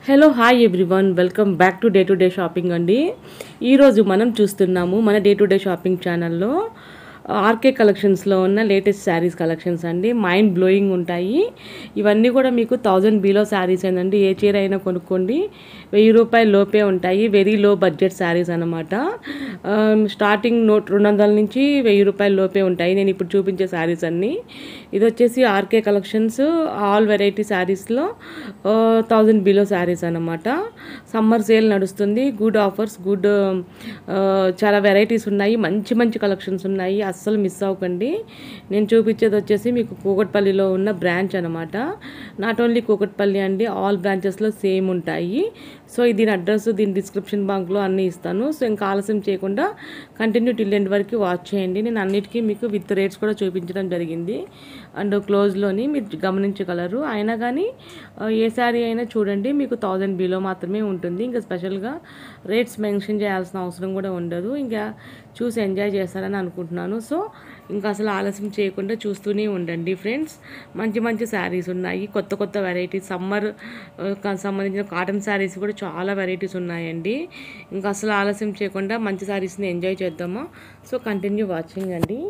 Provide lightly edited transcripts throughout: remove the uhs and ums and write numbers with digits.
Hello hi everyone welcome back to day shopping అండి. ఈరోజు మనం చూస్తున్నాము మన డే షాపింగ్ ఛానల్లో ఆర్కే కలెక్షన్స్లో ఉన్న లేటెస్ట్ శారీస్ కలెక్షన్స్ అండి. మైండ్ బ్లోయింగ్ ఉంటాయి. ఇవన్నీ కూడా మీకు 1000 బిలో శారీస్ ఏందండి. ఏ చీర అయినా కొనుక్కోండి, 1000 రూపాయల లోపే ఉంటాయి. వెరీ లో బడ్జెట్ శారీస్ అనమాట. స్టార్టింగ్ 200 నుంచి 1000 రూపాయల లోపే ఉంటాయి నేను ఇప్పుడు చూపించే శారీస్ అన్నీ. ఇది వచ్చేసి ఆర్కే కలెక్షన్స్ ఆల్ వెరైటీ శారీస్లో 1000 బిలో శారీస్ అనమాట. సమ్మర్ సేల్ నడుస్తుంది. గుడ్ ఆఫర్స్, గుడ్ చాలా వెరైటీస్ ఉన్నాయి. మంచి మంచి కలెక్షన్స్ ఉన్నాయి. అస్సలు మిస్ అవ్వకండి. నేను చూపించేది వచ్చేసి మీకు కూకట్పల్లిలో ఉన్న బ్రాంచ్ అనమాట. నాట్ ఓన్లీ కూకట్పల్లి అండి, ఆల్ బ్రాంచెస్లో సేమ్ ఉంటాయి. సో దీని అడ్రస్, దీని డిస్క్రిప్షన్ బాక్స్లో అన్నీ ఇస్తాను. సో ఇంకా ఆలస్యం చేయకుండా కంటిన్యూ టిల్ ఎండ్ వరకు వాచ్ చేయండి. నేను అన్నిటికీ మీకు విత్ రేట్స్ కూడా చూపించడం జరిగింది అండ్ క్లోజ్లోని మీరు గమనించగలరు. అయినా కానీ ఏ శారీ అయినా చూడండి, మీకు 1000 బిలో మాత్రమే ఉంటుంది. ఇంకా స్పెషల్గా రేట్స్ మెన్షన్ చేయాల్సిన అవసరం కూడా ఉండదు. ఇంకా చూసి ఎంజాయ్ చేస్తారని అనుకుంటున్నాను. సో ఇంకా అసలు ఆలస్యం చేయకుండా చూస్తూనే ఉండండి ఫ్రెండ్స్. మంచి మంచి శారీస్ ఉన్నాయి, కొత్త కొత్త వెరైటీస్. సమ్మర్ సంబంధించిన కాటన్ శారీస్ కూడా చాలా వెరైటీస్ ఉన్నాయండి. ఇంకా అసలు ఆలస్యం చేయకుండా మంచి శారీస్ని ఎంజాయ్ చేద్దామా. సో కంటిన్యూ వాచింగ్ అండి.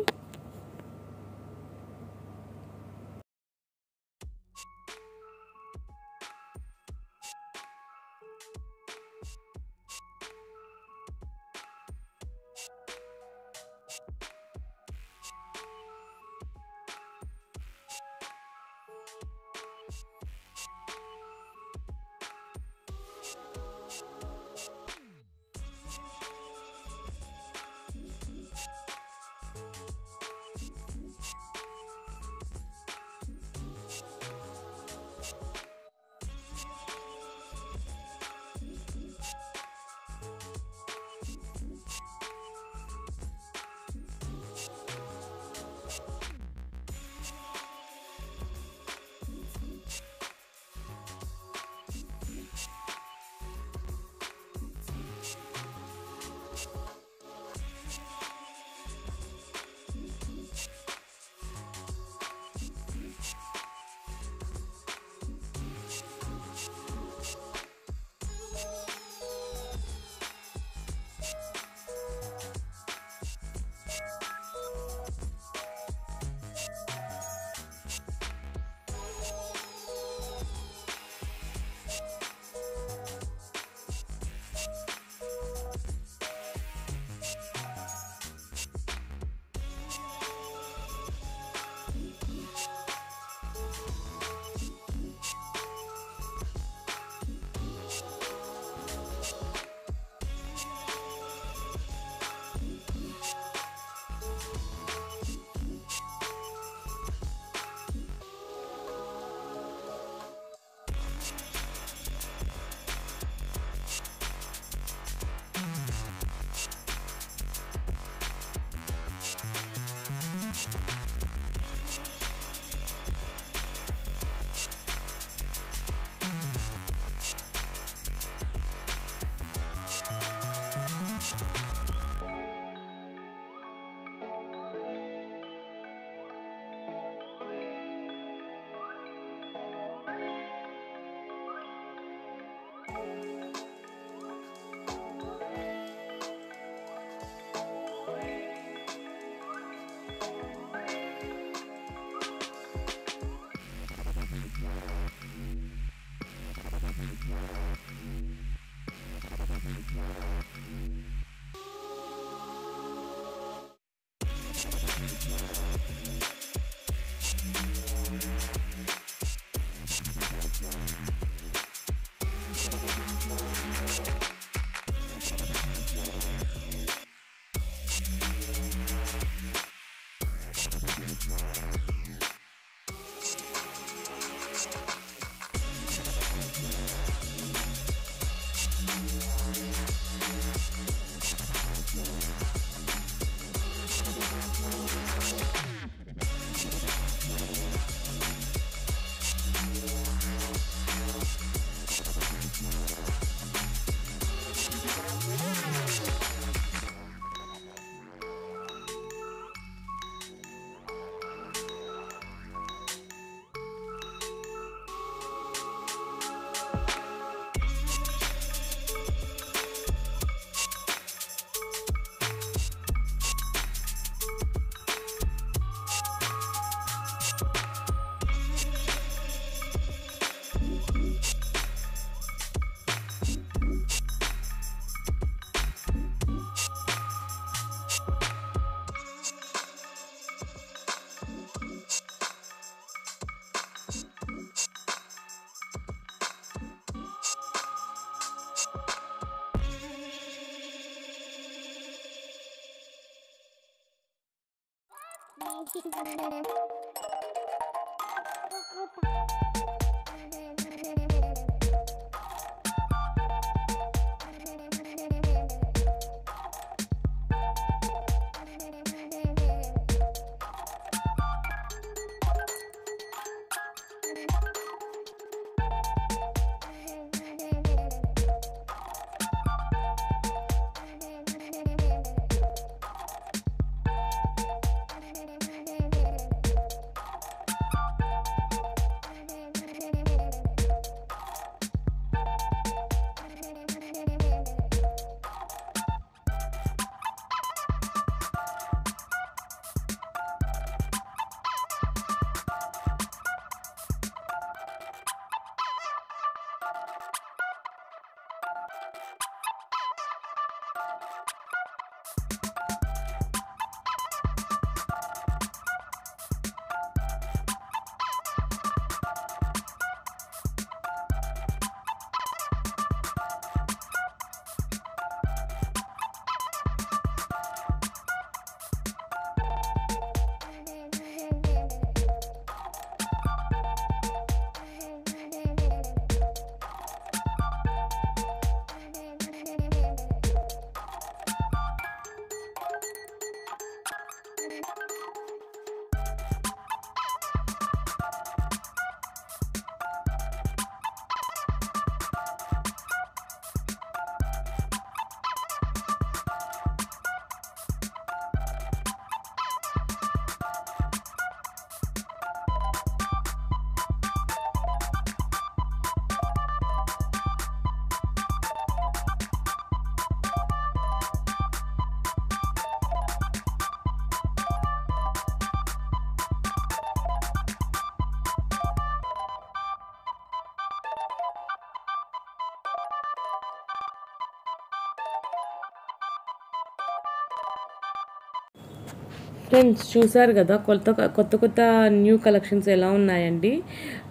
ఫ్రెండ్స్ చూసారు కదా కొత్త న్యూ కలెక్షన్స్ ఎలా ఉన్నాయండి.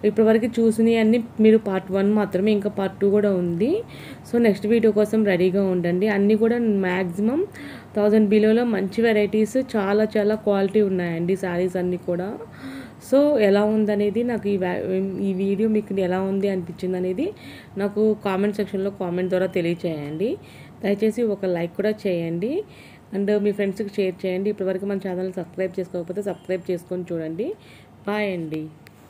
ఇప్పటివరకు చూసినవి అన్నీ మీరు పార్ట్ 1 మాత్రమే, ఇంకా పార్ట్ 2 కూడా ఉంది. సో నెక్స్ట్ వీడియో కోసం రెడీగా ఉండండి. అన్నీ కూడా మ్యాక్సిమం 1000 బిలోలో మంచి వెరైటీస్, చాలా చాలా క్వాలిటీ ఉన్నాయండి శారీస్ అన్నీ కూడా. సో ఎలా ఉందనేది నాకు ఈ వీడియో మీకు ఎలా ఉంది అనిపించింది అనేది నాకు కామెంట్ సెక్షన్లో కామెంట్ ద్వారా తెలియచేయండి. దయచేసి ఒక లైక్ కూడా చేయండి అండ్ మీ ఫ్రెండ్స్కి షేర్ చేయండి. ఇప్పటివరకు మన ఛానల్ సబ్స్క్రైబ్ చేసుకోకపోతే సబ్స్క్రైబ్ చేసుకొని చూడండి. బాయ్ అండి.